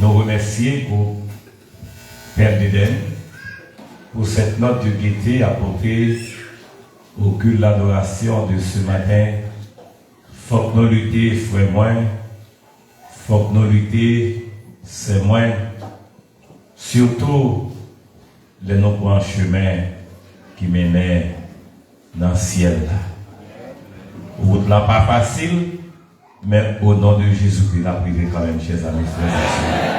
Nous remercier pour Père d'Éden pour cette note de gaieté apportée au culte de l'adoration de ce matin. Faut que nous lutter, frère moins. Faut que nous lutter, c'est moins. Surtout, les nous prend un chemin qui mène dans le ciel. Route là pas facile, mais au nom de Jésus-Christ, la privé quand même, chers amis, frères et sœurs.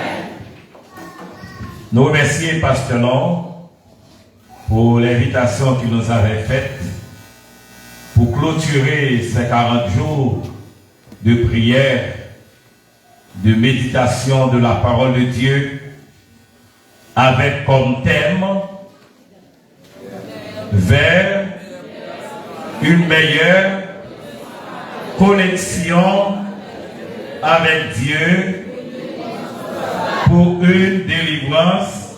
Nous remercions Pasteur Long pour l'invitation qu'il nous avait faite pour clôturer ces 40 jours de prière, de méditation de la parole de Dieu, avec comme thème vers une meilleure connexion avec Dieu pour une délivrance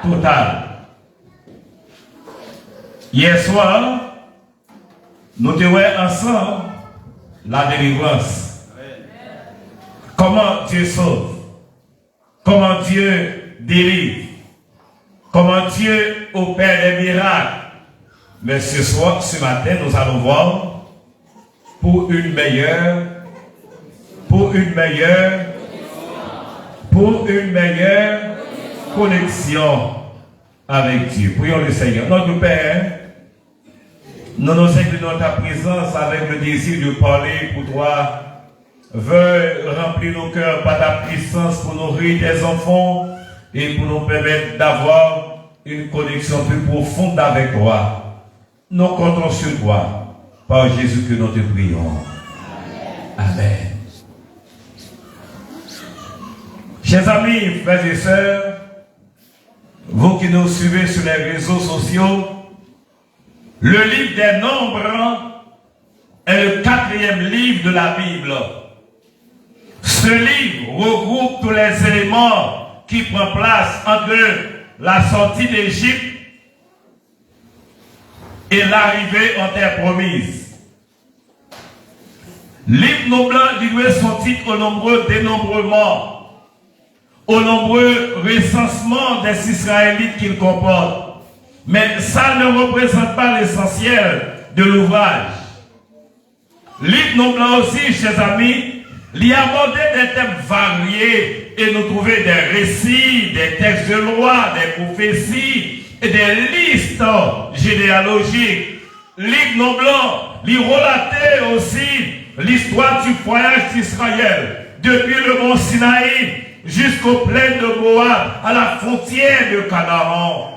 totale. Hier soir, nous devons ensemble la délivrance. Comment Dieu sauve, comment Dieu délivre, comment Dieu opère des miracles. Mais ce soir, ce matin, nous allons voir pour une meilleure connexion avec Dieu. Prions le Seigneur. Notre Père, nous nous inclinons ta présence avec le désir de parler pour toi. Veuille remplir nos cœurs par ta puissance pour nourrir tes enfants et pour nous permettre d'avoir une connexion plus profonde avec toi. Nous comptons sur toi. Par Jésus que nous te prions. Amen. Chers amis, frères et sœurs, vous qui nous suivez sur les réseaux sociaux, le livre des Nombres est le 4e livre de la Bible. Ce livre regroupe tous les éléments qui prennent place entre la sortie d'Égypte et l'arrivée en terre promise. Livre blanc, il doit son titre au nombreux dénombrement, au nombreux recensement des Israélites qu'il comporte. Mais ça ne représente pas l'essentiel de l'ouvrage. Livre blanc aussi, chers amis, il a abordé des thèmes variés et nous trouver des récits, des textes de loi, des prophéties et des listes généalogiques. Livre blanc, il relatait aussi l'histoire du voyage d'Israël depuis le mont Sinaï jusqu'aux plaines de Moab à la frontière de Canaan.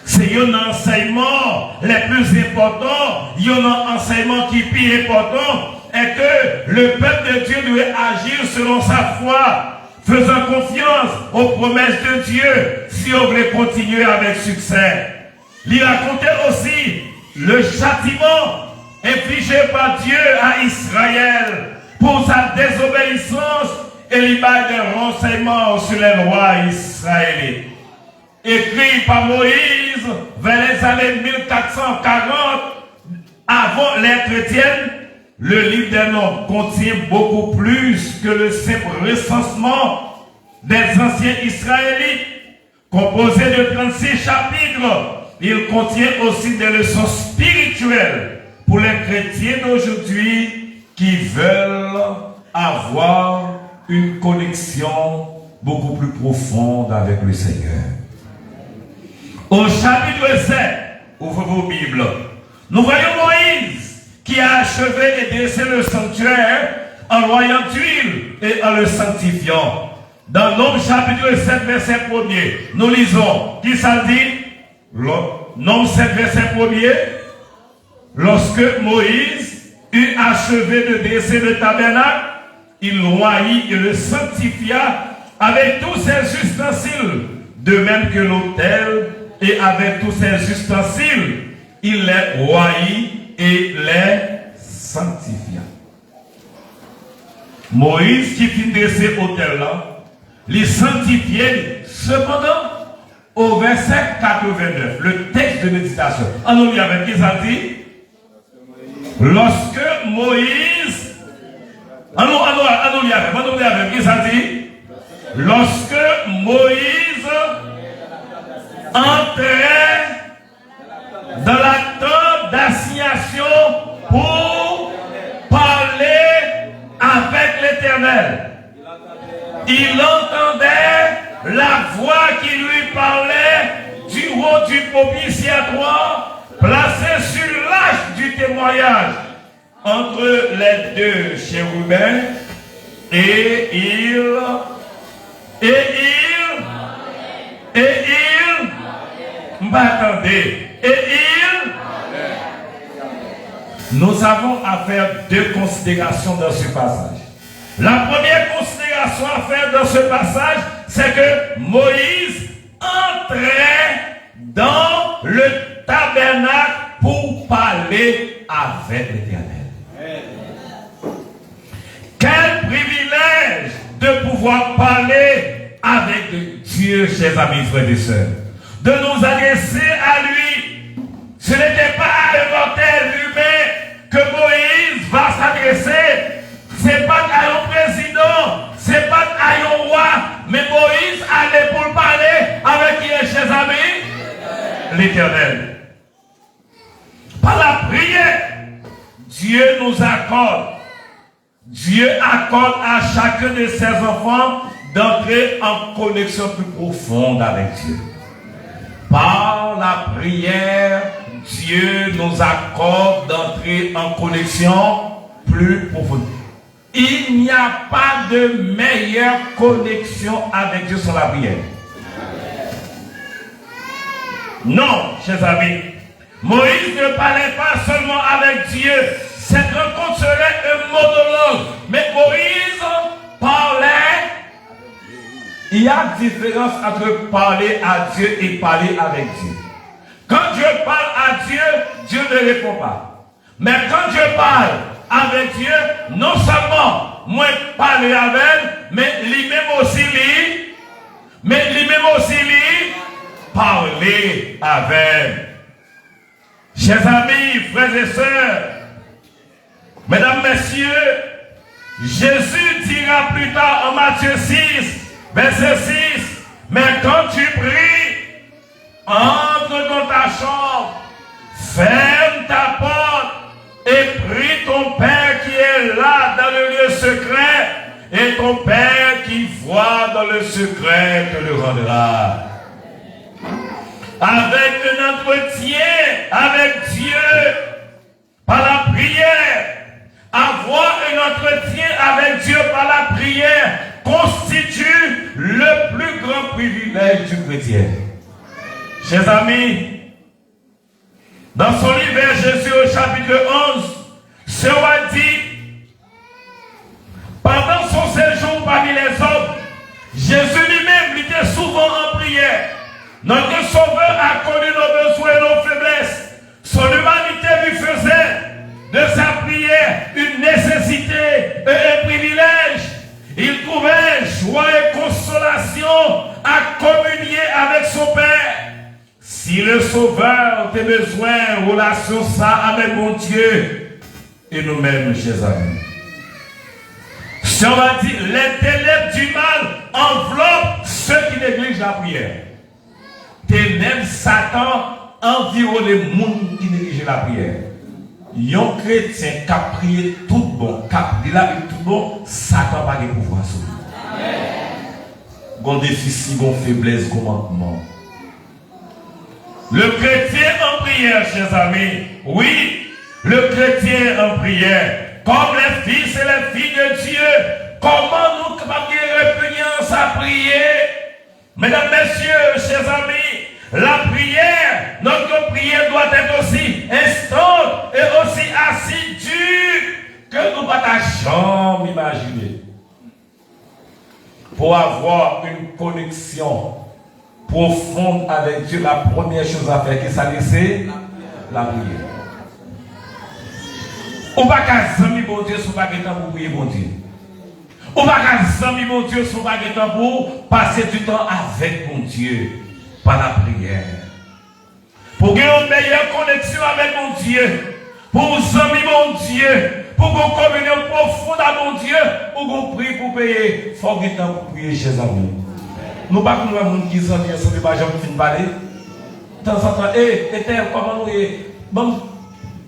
C'est un enseignement les plus importants, il y a un enseignement qui est plus important, est que le peuple de Dieu doit agir selon sa foi, faisant confiance aux promesses de Dieu si on veut continuer avec succès. Il racontait aussi le châtiment infligé par Dieu à Israël pour sa désobéissance et il bat des renseignements sur les lois israélites. Écrit par Moïse vers les années 1440 avant l'ère chrétienne, le livre des Nombres contient beaucoup plus que le simple recensement des anciens Israélites. Composé de 36 chapitres, il contient aussi des leçons spirituelles pour les chrétiens d'aujourd'hui qui veulent avoir une connexion beaucoup plus profonde avec le Seigneur. Au chapitre 7, ouvrez vos Bibles, nous voyons Moïse qui a achevé et dressé le sanctuaire en loyant d'huile et en le sanctifiant. Dans Nombres chapitre 7, verset 1er, nous lisons, qui ça dit? Nombres 7, verset 1er, lorsque Moïse eut achevé de dresser le tabernacle, il loyit et le sanctifia avec tous ses ustensiles, de même que l'autel, et avec tous ses ustensiles, il les loyit et les sanctifia. Moïse qui fit dresser l'autel là, les sanctifiait cependant au verset 89, le texte de méditation. On nous lit avec qui ça dit? Lorsque Moïse, on nous lit avec qui ça dit? Lorsque Moïse entrait dans la tente d'assignation pour parler avec l'Éternel. Il entendait la voix qui lui parlait du haut du propitiatoire placé sur l'arche du témoignage entre les deux chérubins et il m'attendait. Nous avons à faire deux considérations dans ce passage. La première considération à faire dans ce passage, c'est que Moïse entrait dans le tabernacle pour parler avec l'Éternel. Quel privilège de pouvoir parler avec Dieu, chers amis, frères et sœurs. De nous adresser à lui. Ce n'était pas à un mortel humain que Moïse va s'adresser. C'est pas à un président, c'est pas à un roi, mais Moïse allait pour parler avec qui, chers amis? L'Éternel. Par la prière, Dieu nous accorde. Dieu accorde à chacun de ses enfants d'entrer en connexion plus profonde avec Dieu. Par la prière, Dieu nous accorde d'entrer en connexion plus profonde. Il n'y a pas de meilleure connexion avec Dieu sans la prière. Non, chers amis. Moïse ne parlait pas seulement avec Dieu. Cette rencontre serait un monologue. Mais Moïse parlait. Il y a une différence entre parler à Dieu et parler avec Dieu. Quand Dieu parle à Dieu, Dieu ne répond pas. Mais quand Dieu parle avec Dieu, non seulement moi parler avec, mais lui-même aussi parler avec. Chers amis, frères et sœurs, Mesdames, messieurs, Jésus dira plus tard en Matthieu 6, verset 6, mais quand tu pries, entre dans ta chambre, ferme ta porte et prie ton Père qui est là dans le lieu secret, et ton Père qui voit dans le secret te le rendra. Avec un entretien avec Dieu, par la prière, avoir un entretien avec Dieu par la prière constitue le plus grand privilège du chrétien. Chers amis, dans son livre Jésus au chapitre 11, ce roi dit, pendant son séjour parmi les hommes, Jésus lui-même était souvent en prière. Notre Sauveur a connu nos besoins et nos faiblesses. Son humanité lui faisait de sa prière une nécessité et un privilège. Il trouvait joie et consolation à communier avec son Père. Si le Sauveur a besoin de relation ça avec mon Dieu et nous-mêmes, chers amis. Si on va dire, les ténèbres du mal enveloppent ceux qui négligent la prière. Ténèbres, Satan environne les gens qui négligent la prière. Un chrétien qui a prié tout bon, qui a dit la vie tout bon, Satan n'a pas de pouvoir sur lui. Bon déficit, bon faiblesse, bon manquement. Le chrétien en prière, chers amis, oui, le chrétien en prière, comme les fils et les filles de Dieu, comment nous capables de répugnance à prier? Mesdames, messieurs, chers amis, la prière, notre prière doit être aussi instante et aussi assidue que nous ne pouvons jamais imaginer. Pour avoir une connexion profonde avec Dieu, la première chose à faire, c'est la prière. On ne va pas jamais bon Dieu si on ne va pas pour prier bon Dieu. On ne va pas jamais bon Dieu si on ne va pas pour passer du temps avec bon Dieu par la prière. Pour avoir une meilleure connexion avec mon Dieu, pour vous aimer mon Dieu, pour qu'on communion profonde à mon Dieu, pour qu'on prie pour payer, il faut que temps pour prier, chers amis. Nous ne pouvons pas nous qui sont bien, sans pas jamais fin parler. De temps en temps, Éternel, comment nous est bon.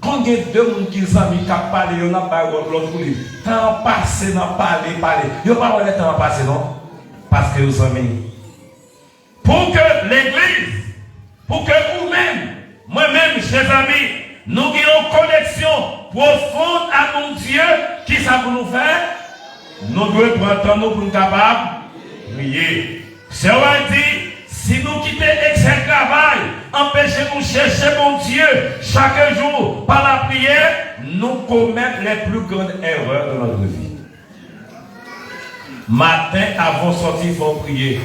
Quand il y a deux personnes qui sont amis, qui parlent, ils n'ont pas l'autre. Temps passé, n'ont parlé. Ils n'ont pas le temps passé, non? Parce que vous amis. Pour que l'église, pour que vous-même, moi-même, chers amis, nous ayons une connexion profonde à mon Dieu, qui ça pour nous faire? Nous devons prendre temps pour nous capables de prier. C'est vrai dit. Si nous quittons l'excès travail, empêchez-nous de chercher mon Dieu chaque jour par la prière, nous commettons les plus grandes erreurs de notre vie. Matin, avant de sortir, il faut prier.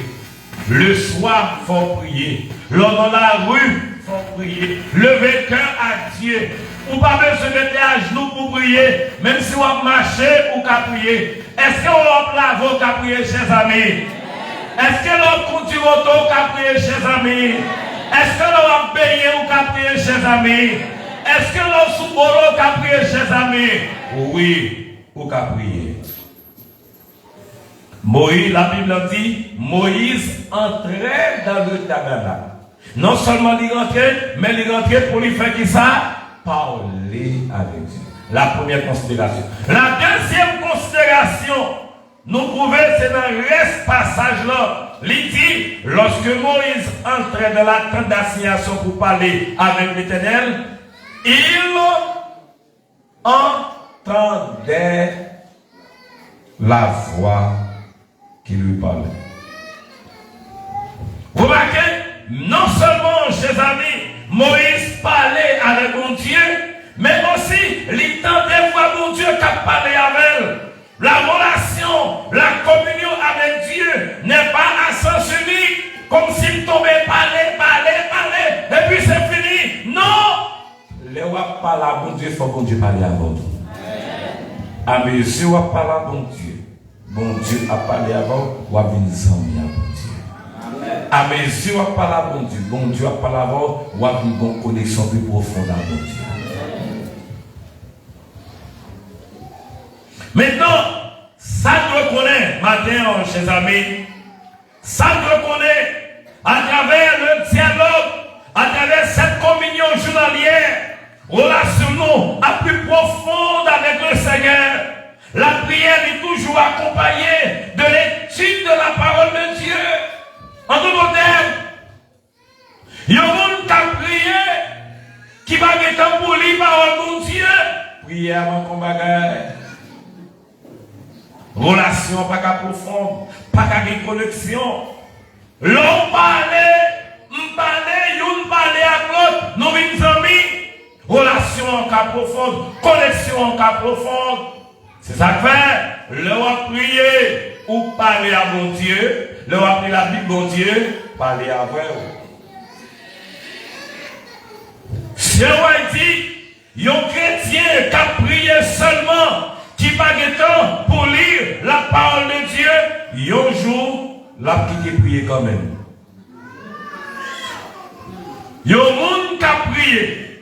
Le soir, il faut prier. Lors dans la rue, il faut prier. Lever le cœur à Dieu. Ou pas besoin de mettre à genoux pour prier, même si on marche ou qu'à prier. Est-ce qu'on va laver ou qu'à prier, chers amis? Est-ce que l'on conduit auto qu'à prier, chers amis? Est-ce que l'on va payer ou qu'à prier, chers amis? Est-ce que l'on sous-bolo qu'à prier, chers amis? Oui, ou qu'à prier. Moïse, la Bible dit, Moïse entrait dans le tabernacle. Non seulement il rentrait, mais il rentrait pour lui faire qui ça? Parler avec Dieu. La première considération. La deuxième considération, nous trouvons, c'est dans le reste passage-là. Il dit, lorsque Moïse entrait dans la tente d'assignation pour parler avec l'Éternel, il entendait la voix qui lui parlait. Vous remarquez, non seulement, chers amis, Moïse parlait avec mon Dieu, mais aussi, il entendait voir mon Dieu qui a parlé avec elle. La relation, la communion avec Dieu n'est pas à sens unique, comme s'il tombait, parler, et puis c'est fini. Non! Les rois parlent à bon Dieu, il faut que Dieu parle à vous. Amen. Si on parle à bon Dieu a parlé avant, on va venir s'ennuyer à bon Dieu. Amen. Si on parle à bon Dieu a parlé avant, on va venir une connexion plus profonde à bon Dieu. Maintenant, ça que connaît, matin, chers amis, ça que connaît, à travers le dialogue, à travers cette communion journalière, relation nous à plus profonde avec le Seigneur. La prière est toujours accompagnée de l'étude de la parole de Dieu. En d'autres termes, il y a un monde qui a prié, qui va être pour lire la parole de Dieu. Prière avant qu'on bagaille. Relation pas qu'à profonde, pas qu'à connexion. L'on parlait, on parlait à l'autre, nous sommes amis. Relation en cas profonde, connexion en cas profonde. C'est ça que fait. L'on prier ou parler à mon Dieu, l'on a pris la Bible mon Dieu, parler à vous. Si on dit, un chrétien qui a prié seulement, qui n'a pas de temps pour lire la parole de Dieu, un jour, la petite prier quand même. Il y a un monde qui a prié,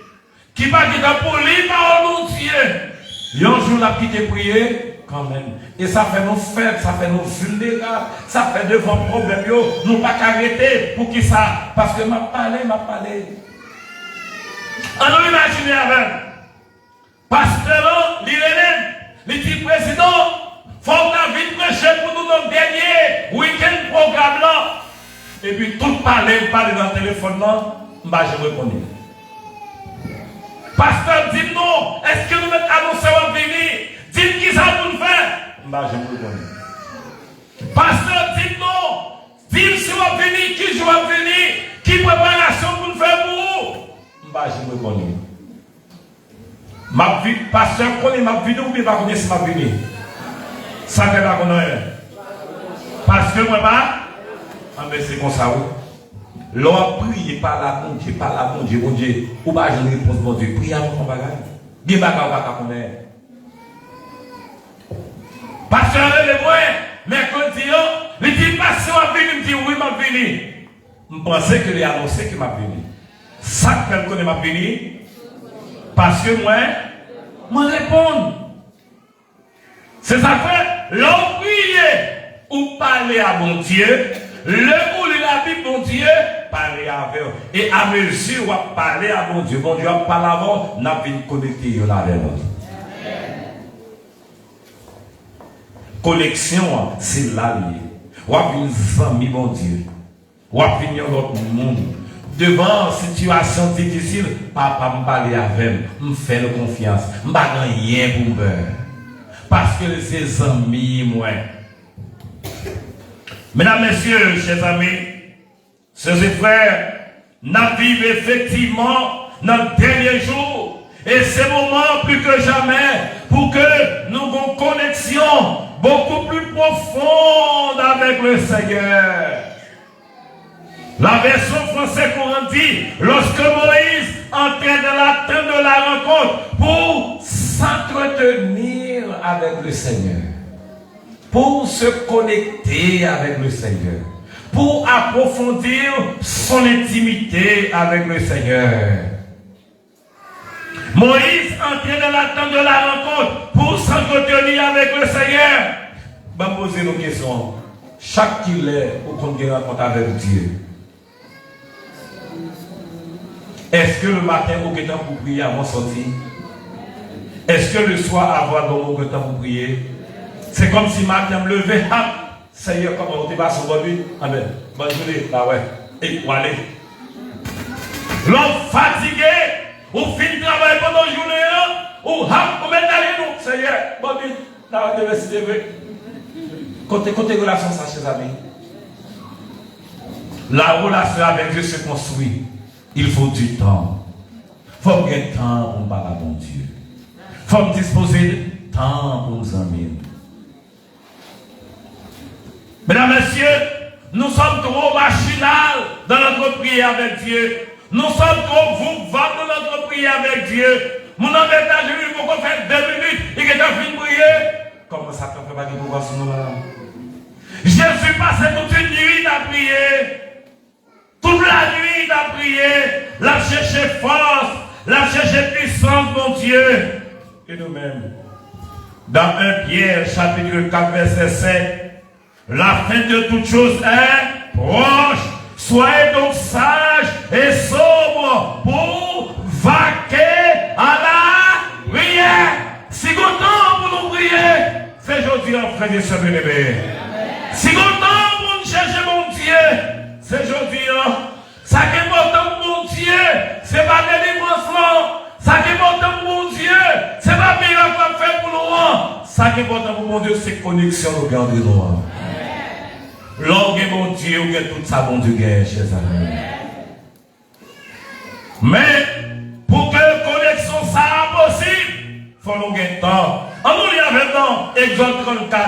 qui n'a pas de temps pour lire la parole de Dieu, un jour, la petite prier quand même. Et ça fait nous faibles, ça fait nous vulnérables, ça fait devant problème, nous pas qu'arrêter pour qui ça? Parce que m'a parlé. On nous imagine avec. Pasteur, il dit président, faut qu'on vite prêcher pour nous notre dernier week-end programme là. Et puis tout parler dans le téléphone là, je reconnais. Pasteur dit non, est-ce que nous mettons annoncé à venir? Dites qui ça pour nous faire? Je reconnais. Pasteur dit non, dites si vous venir, qui je vais venir, qui préparation pour nous faire pour vous? Je reconnais. Ma vie, pasteur, connaît ma vie ou bien pas connaître ma vie? Ça fait pas connaître. Parce que moi, mais c'est comme ça. L'on prie par la bon Dieu, bon Dieu. Ou pas, je ne réponds bon Dieu. Priez avant qu'on bagaille. Bien bagaille, pas connaître. Pasteur, le moi, mercredi, il dit, pasteur, il me dit, oui, m'a venu. Je pensais que il a annoncé qu'il m'a venu. Ça fait qu'on m'a venu. Parce que moi réponds. C'est ça que l'on prie ou parler à mon Dieu, le ou la Bible, mon Dieu, parler avec eux. Et à mesure où on parler à mon Dieu, on parle avant, on a bien connecté avec nous. Connexion, c'est là lié. On a une amie, mon Dieu. On a venir dans notre monde. Devant une situation difficile, papa me parle avec me fait confiance, me pas rien pour me. Parce que c'est amis, moi. Mesdames, messieurs, chers amis, sœurs et frères, nous vivons effectivement notre dernier jour. Et c'est moment plus que jamais pour que nous ayons une connexion beaucoup plus profonde avec le Seigneur. La version française courante dit, lorsque Moïse entrait dans la tente de la rencontre pour s'entretenir avec le Seigneur, pour se connecter avec le Seigneur, pour approfondir son intimité avec le Seigneur. Moïse entrait dans la tente de la rencontre pour s'entretenir avec le Seigneur. Je vais poser nos questions. Chaque qu'il est, pour qu'on ait une rencontre avec Dieu. Est-ce que le matin, au temps pour prier avant de sortir? Est-ce que le soir, avant au temps pour prier? C'est comme si matin me levait, Seigneur, comment on te va sur votre vie? Amen. Bonne journée, ah ouais. Et pour aller. L'homme fatigué, ou fin de travail pendant la journée, ou on met d'aller nous, Seigneur, bonne nuit, là, on devait se lever. Côté relation, ça, chers amis. La relation avec Dieu se construit. Il faut du temps. Il faut bien de temps pour parler à mon Dieu. Il faut disposer de temps pour nous amis. Mesdames, messieurs, nous sommes trop machinales dans notre prière avec Dieu. Nous sommes trop vous dans notre prière avec Dieu. Mon avantage, il faut qu'on fasse 2 minutes et que tu as fini de prier. Comment ça peut faire des pouvoirs sur nous là? Jésus passé toute une nuit à prier. Toute la nuit à prier. La chercher force. La chercher puissance, mon Dieu. Et nous-mêmes, dans 1 Pierre, chapitre 4, verset 7, la fin de toute chose est proche. Soyez donc sages et sobres pour vaquer à la prière. Si vous temps pour nous prier, c'est aujourd'hui en frère et sœurs bien-aimés. Si vous temps pour nous chercher mon Dieu, c'est aujourd'hui. Ça qui est important pour mon Dieu, c'est pas délivrance. Ça qui est important pour mon Dieu, c'est pas miracle à faire pour nous. Ça qui est important pour mon Dieu, c'est connexion au garder nous. L'homme est mon Dieu, ou tout ça, mon Dieu, chers amis. Mais, pour que la connexion soit possible, il faut nous gagner temps. On nous lit avec nous, Exode 34.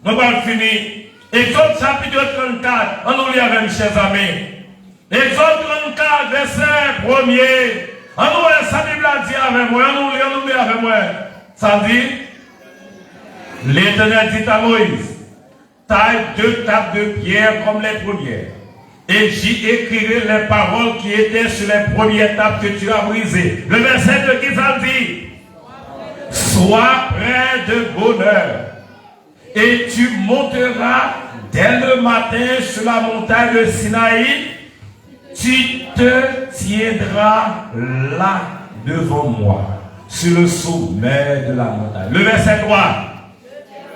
Nous allons finir. Exode chapitre 34. On nous lit avec nous, chers amis. Exode 34, verset 1er. On nous lit sa Bible dit avec moi. On nous lit avec moi. Ça dit, l'Éternel dit à Moïse, taille 2 tables de pierre comme les premières. Et j'y écrirai les paroles qui étaient sur les premières tables que tu as brisées. Le verset de qui ça dit? Sois près de bonheur. Et tu monteras dès le matin sur la montagne de Sinaï. Tu te tiendras là devant moi, sur le sommet de la montagne. Le verset 3.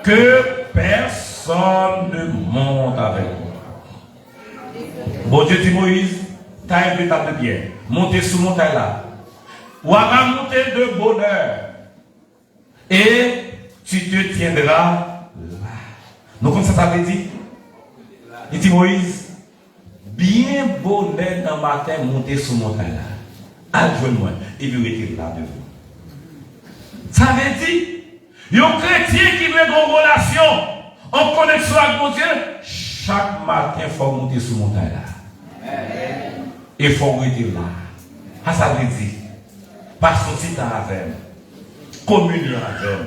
Que personne ne monte avec moi. Bon Dieu dit Moïse, taille 2 tables de pierre. Montez sous montagne là. Ou à monter de bonheur. Et tu te tiendras là. Donc comme ça veut dire. Il dit Moïse, bien bonheur dans le matin, monter sous montagne là. Adjoins-moi. Et puis rester là devant. Ça veut dire, un chrétien qui veut une relation en connexion avec mon Dieu, chaque matin, il faut monter sous montagne là. Et il faut rester là. Ah, ça veut dire, passer aussi temps avec elle, communion avec elle,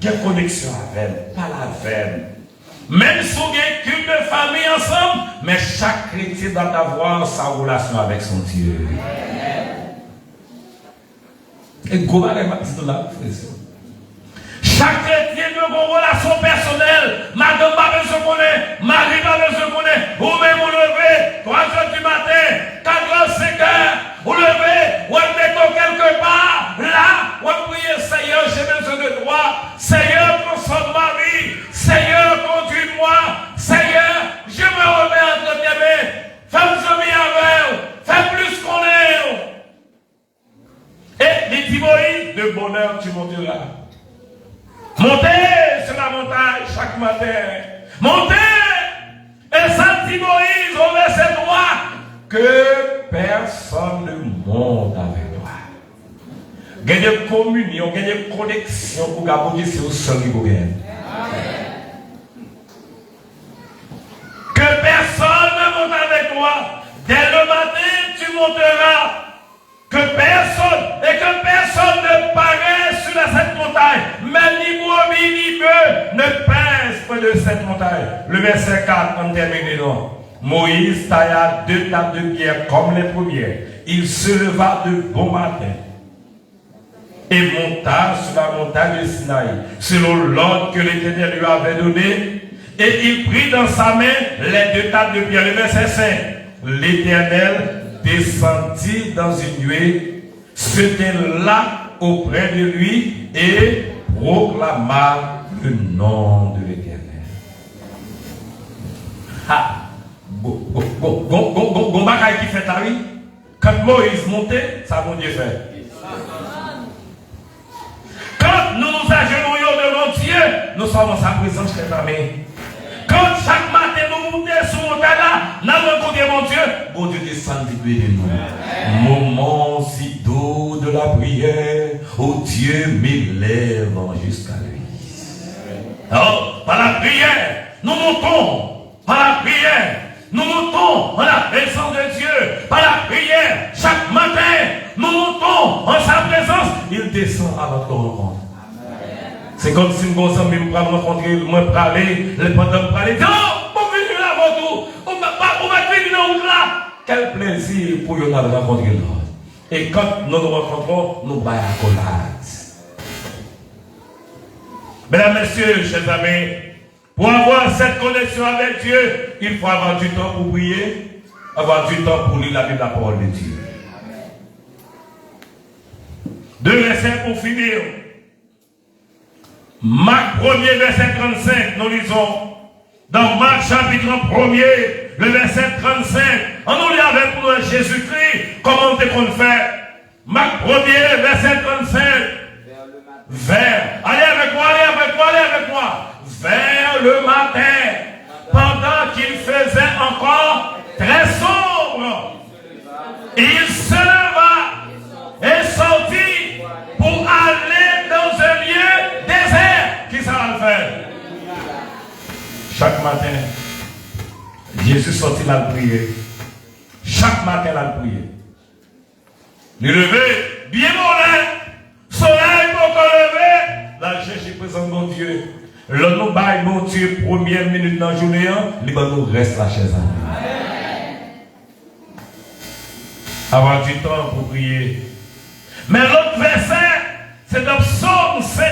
quelle connexion avec elle, parler avec elle. Même si on a qu'une de famille ensemble, mais chaque chrétien doit avoir sa relation avec son Dieu. Et comment est-ce que là, chaque chrétien doit avoir une relation personnelle. Madame va se connaître, Marie va se connaître, ou même vous levez, 3 heures du matin, 4 heures, 5 heures, vous levez, vous mettez quelque part, là, vous priez, Seigneur, j'ai besoin de toi, Seigneur, transforme ma vie, Seigneur, conduis-moi, Seigneur, je me remets entre tes mains, fais-moi ami avec, fais plus qu'on est. Et les Moïse, de bonheur, tu monteras. Montez sur la montagne chaque matin. Montez. Et ça dit Moïse au verset 3 que personne ne monte avec toi. Gagnez communion, gagnez connexion pour garder c'est au seul qui vous gagne. Que personne ne monte avec toi. Dès le matin, tu monteras. Que personne ne paraît sur cette montagne, même ni brebis ni bœuf ne pèse près de cette montagne. Le verset 4, on termine non. Moïse tailla 2 tables de pierre comme les premières. Il se leva de bon matin et monta sur la montagne de Sinaï, selon l'ordre que l'Éternel lui avait donné. Et il prit dans sa main les 2 tables de pierre. Le verset 5. L'Éternel descendit dans une nuée, se tint là auprès de lui et proclama le nom de l'Éternel. Ah, bon bagaille qui fait ta vie. Quand Moïse montait, ça mon Dieu fait. Quand nous nous agenouillons devant Dieu, nous sommes en sa présence, chers amis. Quand chaque matin nous montons sur mon montagne là, nous rencontrons mon Dieu, bon Dieu descend de nous. Moment si doux de la prière, où Dieu m'élève jusqu'à lui. Alors, par la prière, nous montons. Par la prière, nous montons en la présence de Dieu. Par la prière, chaque matin, nous montons en sa présence. Il descend à notre rencontre. C'est comme si nous sommes me rencontrer, me parler, le pendant me parler. Oh, on vient là avant tout. On va venir dans route là. Quel plaisir pour nous rencontrer l'autre. Et quand nous nous rencontrons, nous baillons à collade. Mesdames, messieurs, chers amis, pour avoir cette connexion avec Dieu, il faut avoir du temps pour prier, avoir du temps pour lire la Bible, la parole de Dieu. Deux versets pour finir. Marc 1er, verset 35, nous lisons. Dans Marc chapitre 1er, le verset 35, on nous lit avec pour nous Jésus-Christ, comment on qu'on fait. Marc 1er, verset 35. Allez avec moi, allez avec moi, allez avec moi. Vers le matin, pendant qu'il faisait encore très sombre, il se leva et sortit pour aller dans un lieu désert. Qui ça va le faire? Chaque matin, Jésus sortit là le prier. Chaque matin là le prier. Le lever, bien mon soleil pour te lever. Là, Jésus présente mon Dieu. Le nous bail mon Dieu, première minute dans la journée, les nous reste la chaise. Avoir du temps pour prier. Mais l'autre verset, c'est dans Psaume 7,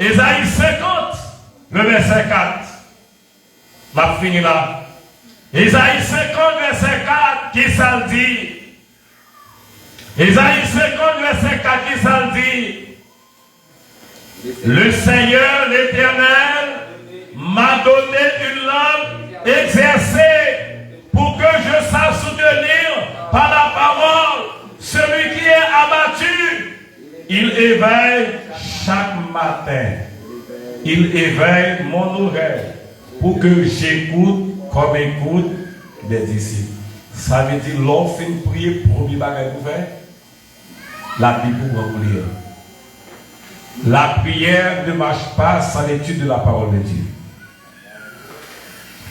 Ésaïe 50, le verset 4. Ma fini là. Ésaïe 50, verset 4, qui ça le dit? Ésaïe 50, verset 4, qui ça le dit? Le Seigneur, l'Éternel, m'a donné une langue exercée pour que je sache soutenir par la parole celui qui est abattu. Il éveille chaque matin. Il éveille mon oreille pour que j'écoute comme écoute des disciples. Ça veut dire, l'on fait une prière, premier bagage pour faire, la Bible pour lire. La prière ne marche pas sans l'étude de la parole de Dieu.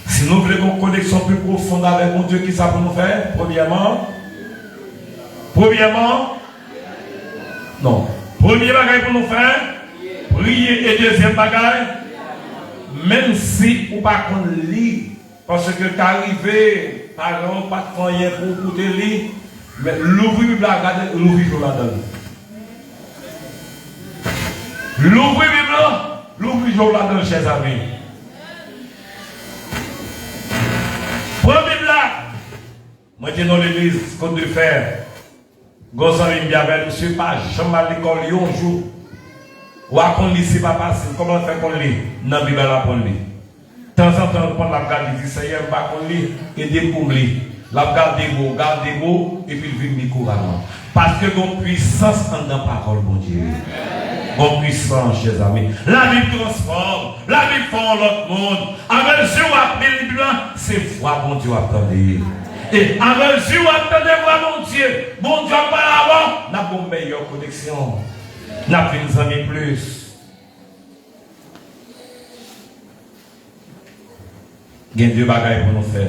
Si nous voulons une connexion plus profonde avec mon Dieu, qui ça pour nous faire? Premièrement, non. Premier bagage pour nous faire, prier. Et deuxième bagage, même si ou pas qu'on lit, parce que qu'arriver, par exemple, pas de rien pour écouter lire, mais l'ouvrir Bible, regarder, l'ouvrir je la donne. L'ouvrir Bible, l'ouvrir je la donne, chers amis. Prends Bible là. Moi, je dis dans l'église, ce qu'on doit faire. Gonzalo Mbiabel, monsieur, pas jamais à l'école, un jour. Ou à qu'on lit, c'est pas facile. Comment faire qu'on lit? Dans la Bible, là, qu'on lit. De temps en temps, on prend la garde, il dit, Seigneur, pas qu'on lit, aidez pour lire. La garde des mots, et puis il vit couramment. Parce que mon puissance en la parole, mon Dieu. Mon puissance, chers amis. La Bible transforme, la Bible fait l'autre monde. À mesure où on a Bible, c'est voix, mon Dieu, attendez. Et à mesure où on attendez voix, mon Dieu, par avant, nous avons une meilleure connexion. Nous avons une amis plus. Il y a deux bagages pour nous faire.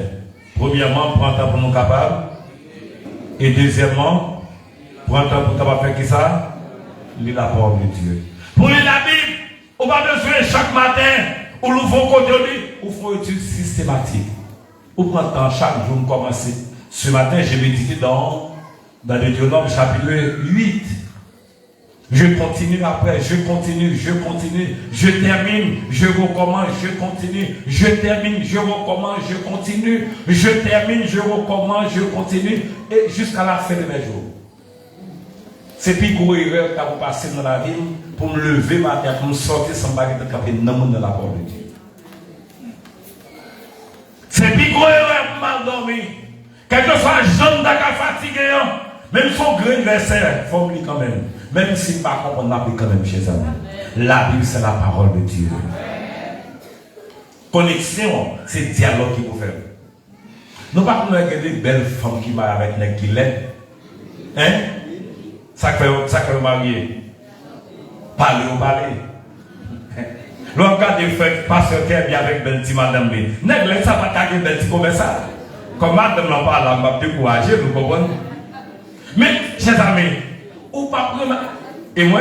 Premièrement, prendre temps pour nous capables. Et deuxièmement, prendre temps pour capable faire qui ça? Lire la parole de Dieu. Pour lire la Bible, on va besoin chaque matin, ou nous faisons côté de lui, ou faut une étude systématique. Ou prendre temps chaque jour, commencer. Ce matin, j'ai médité dans Deutéronome chapitre 8. Je continue après, je continue, je termine, je recommence, je continue, je termine, je recommence, je continue, je termine, je recommence, je continue, et jusqu'à la fin de mes jours. C'est plus gros erreur que vous passez dans la vie pour me lever matin, pour me sortir sans baguette de capé dans la parole de Dieu. C'est plus gros erreur pour mal dormir. Quelque soit jeune d'accord fatigué, même son grain verset, il faut lire quand même. Même si par contre on applique quand même chez eux. La Bible, c'est la parole de Dieu. Connexion, c'est dialogue qu'il faut faire. Nous ne pouvons pas regarder des belles femmes qui marient avec les qui l'aident. Hein? Ça fait marier. Parler ou parler. L'on regarde des fêtes, pasteur qui est bien avec belle petite madame. N'est-ce ça pas taguer belle petite comme ça? Comme madame n'en parle, elle m'a découragé, vous comprenez? Mais, chers amis, ou pas prendre, et moi,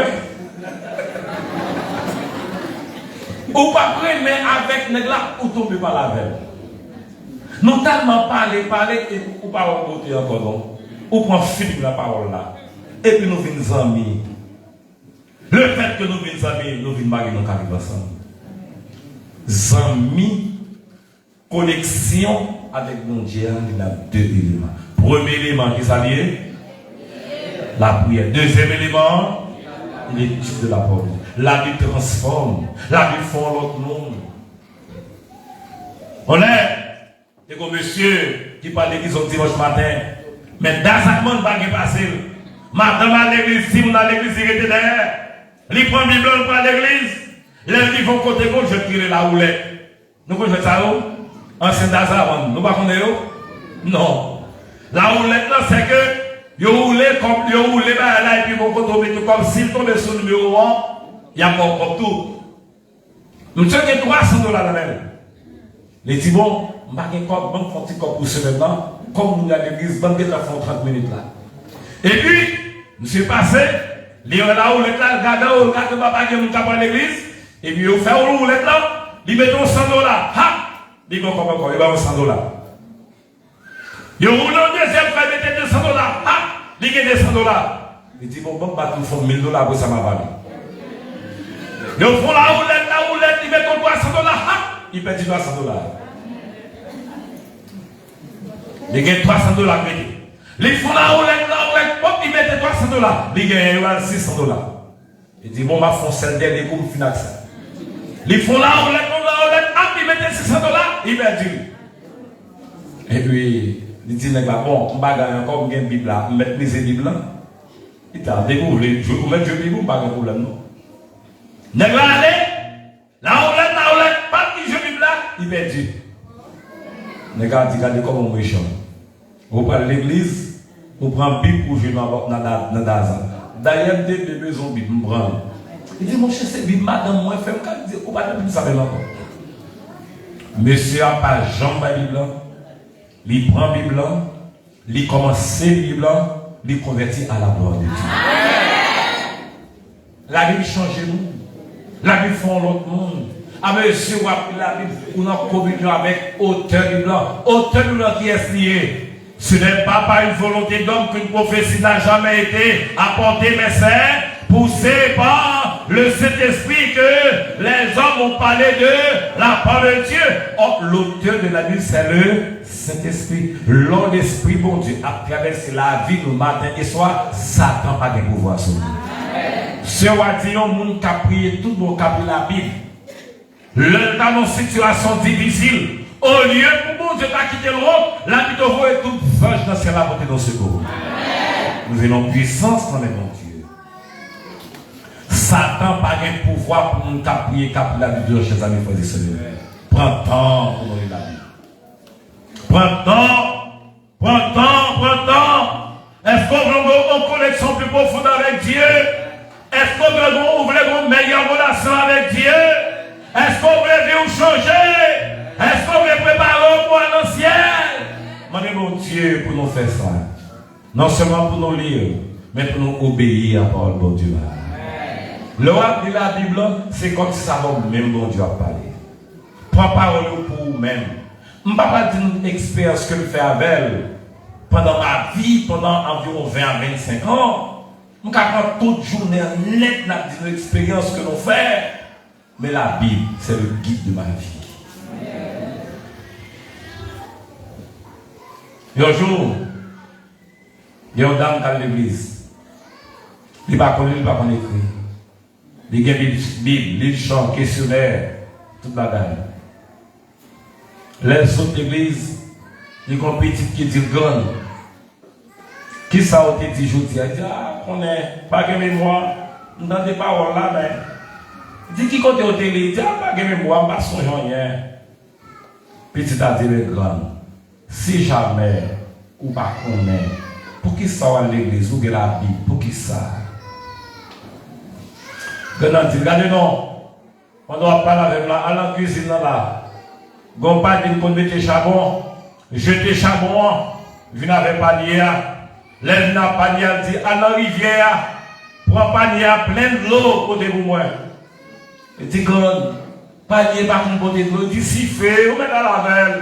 ou pas prendre, mais avec nègla, ou tomber par la veille. Nous tellement parler, et ou pas remonter encore, non? Ou prendre Philippe la parole là. Et puis nous venons amis. Le fait que nous venons amis, nous venons marier nos carrières ensemble. amis, connexion avec mon Dieu, il y a deux éléments. Premier élément qui s'allie, la prière. Deuxième élément, l'étude de la parole. La vie transforme, la vie fond l'autre monde. On est comme monsieur qui parle de l'église au dimanche matin, mais dans ce monde, pas passé. Madame à l'église, si on a l'église, il était derrière. Il prend Bible pour l'église. Les livres vont côté gauche, je tire la houlette. Nous connaissons ça où? Ancien d'Azar, nous ne connaissons pas. Non. La houlette, c'est que vous roulez comme vous roulez là, et puis vous tombez comme s'il tombait sur le numéro 1, il y a encore comme tout. Nous sommes 300 $ dans elle. Les petits bons, je ne vais pas faire un petit corps pour ce maintenant, comme nous à l'église, je vais faire 30 minutes là. Et puis, je suis passé, il y a là où l'État, regardez, papa qui est à l'église, et puis il fait où l'État, il met 100 $. Ha! Il dit encore, il va 100 $. Il roule au deuxième fois, il met 200 $. Ha! Il gagne 200 $. Il dit, bon, bah, tu fais 1000 $ pour ça m'a valu. Ils font la roulette, ils mettent 300 $. Ha! Il perd 300 $. Il gagne 300 $. Les font la roulette, hop, ils mettent 300 $. Ils gagnent 600 $. Il dit, bon, ma font celle dernière comme finax. Ils font la roulette, hop, ils mettent 600 $. Ils perdent. Et puis, il dit, bon, on va gagner encore une Bible là, on va mettre mes Bible là. Il t'a découvert, je vais vous mettre une Bible, on va gagner un problème, non? N'est-ce pas allé? La roulette, pas de jeu Bible là, il perd. N'est-ce pas dit, regardez comment on méchant. Vous prenez l'église, vous prenez Bible pour jouer dans Daza. D'ailleurs, dès que vous avez Bible, vous prenez. Il dit, mon cher, c'est Bible, madame, moi, fais un dit, vous ne pouvez pas savoir encore. Monsieur n'a pas jambe à Bible, il prend Bible, il commence à Bible, il convertit à la gloire de Dieu. La Bible change nous. La Bible font l'autre monde. Ah, monsieur, la Bible, on a communion avec auteur du blanc. Auteur du blanc qui est lié. Ce n'est pas par une volonté d'homme qu'une prophétie n'a jamais été apportée, mais c'est poussé par le Saint-Esprit que les hommes ont parlé de la parole de Dieu. Or, l'auteur de la Bible, c'est le Saint-Esprit. L'Esprit, bon Dieu, a traversé la vie le matin et soir. Satan n'a pas de pouvoir sur nous. Ce Wadillon, moun qui a prié tout le monde qui a pris la Bible. Le dans une situation difficile. Au lieu pour bon Dieu pas quitter le rôle, la Bible est toute vache dans la portée dans ce secours. Nous avons puissance dans les bons Dieu. Satan n'a pas de pouvoir pour nous prier cap la Bible, chers amis, frères et sœurs. Prends temps pour nous la Bible. Prends temps. Est-ce qu'on veut une connexion plus profonde avec Dieu? Est-ce qu'on veut ouvrir une meilleure relation avec Dieu? Est-ce qu'on veut vous changer? Est-ce qu'on veut préparer pour un ciel? Demandez mon Dieu pour nous faire ça. Non seulement pour nous lire, mais pour nous obéir à la parole de Dieu. Le roi de la Bible, c'est comme si ça va même bon Dieu a parlé. Prends parole pour vous-même. Je ne vais pas dire une expérience que je fais avec elle pendant ma vie, pendant environ 20 à 25 ans. Je ne vais pas toute journée net dans l'expérience que nous faisons. Mais la Bible, c'est le guide de ma vie. Un jour, il y a une dame dans l'église. Il ne va pas écrire. Il y a une Bible, il chante, questionnaire, toute la dame. Les autres églises, il y a une petite qui dit grande. Qui ça a été dit aujourd'hui? Il dit, ah, on est pas de mémoire, on a des paroles là, mais. Il dit, qui compte au télé? Il dit, ah, pas de mémoire, on va songer rien. Petit a dit, grande. Si jamais, ou pas connaît, pour qui ça à l'église, ou la Bible, pour qui ça? Regardez, non. On doit parler avec la, à la cuisine là. Gon pas dit qu'on mettait charbon, jeter charbon, vient avec panier, lève na panier, dit à la rivière, prends panier plein de l'eau côté vous moi. Et dit grand, panier par contre côté de l'eau, dit si fait, on met dans la veille.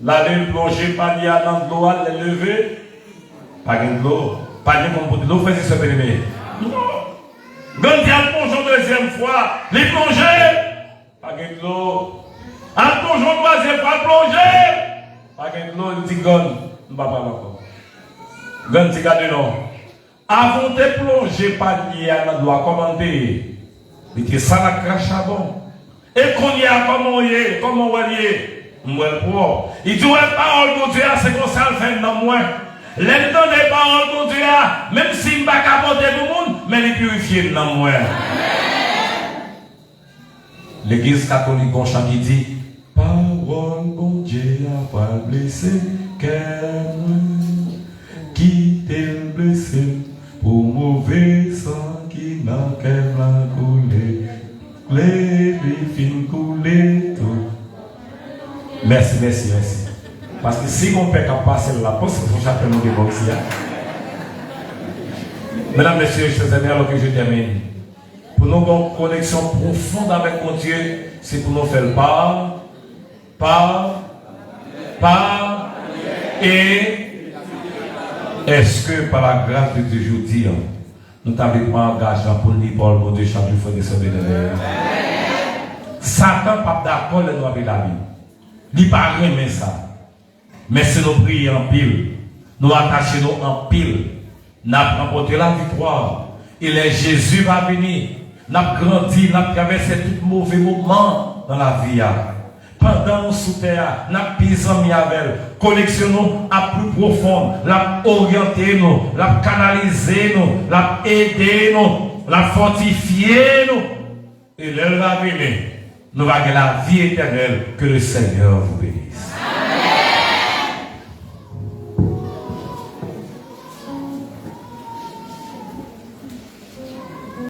L'aller plonger panier dans de l'eau, le lever, pas de l'eau, panier comme côté de l'eau, faisait se périmé. Non. Quand il a plongé une deuxième fois, les plonger. Pas de l'eau. À toujours troisième fois plonger. Pas de l'eau, il dit gon. On va pas encore. Gon, c'est gardé non. Avant de plonger, pas lié à la loi commandée. Il dit ça la crache à bon. Et qu'on y a comment on y est, comment on y est. Moi, pour. Il dit, ouais, parole de Dieu, c'est comme ça le fait dans moi. Les temps des paroles de Dieu, même si je ne vais pas capoter tout le monde, mais les purifier dans moi. L'église catholique, on chante qui dit, parole de Dieu a pas blessé, qui t'aime blessé, pour mauvais sang qui n'a qu'elle a coulé, les filles coulées tout. Merci, merci, merci. Parce que si mon père a passé la poste, il faut chaque nous déboxer. Mesdames, messieurs, chers amis, alors que je termine. Pour nous avoir une connexion profonde avec mon Dieu, c'est pour nous faire part, et est-ce que par la grâce de Dieu, je dis, nous t'avons pas engagé pour nous pour mon Dieu, chaque jour, il faut descendre de l'air. Satan n'est pas d'accord avec nous avec la vie. Il n'est pas aimé ça. Mais si nous prions en pile, nous attachons en pile, nous avons remporté la victoire. Et les Jésus va venir. Nous avons grandi, nous avons traversé tout mauvais moment dans la vie. Pendant nous sous terre, nous avons pisé en miavel. Collectionnons à plus profond, nous avons orienté nous, nous avons canalisé nous, nous avons aidé nous, nous avons fortifié nous. Et l'heure va venir. Nous allons la vie éternelle. Que le Seigneur vous bénisse.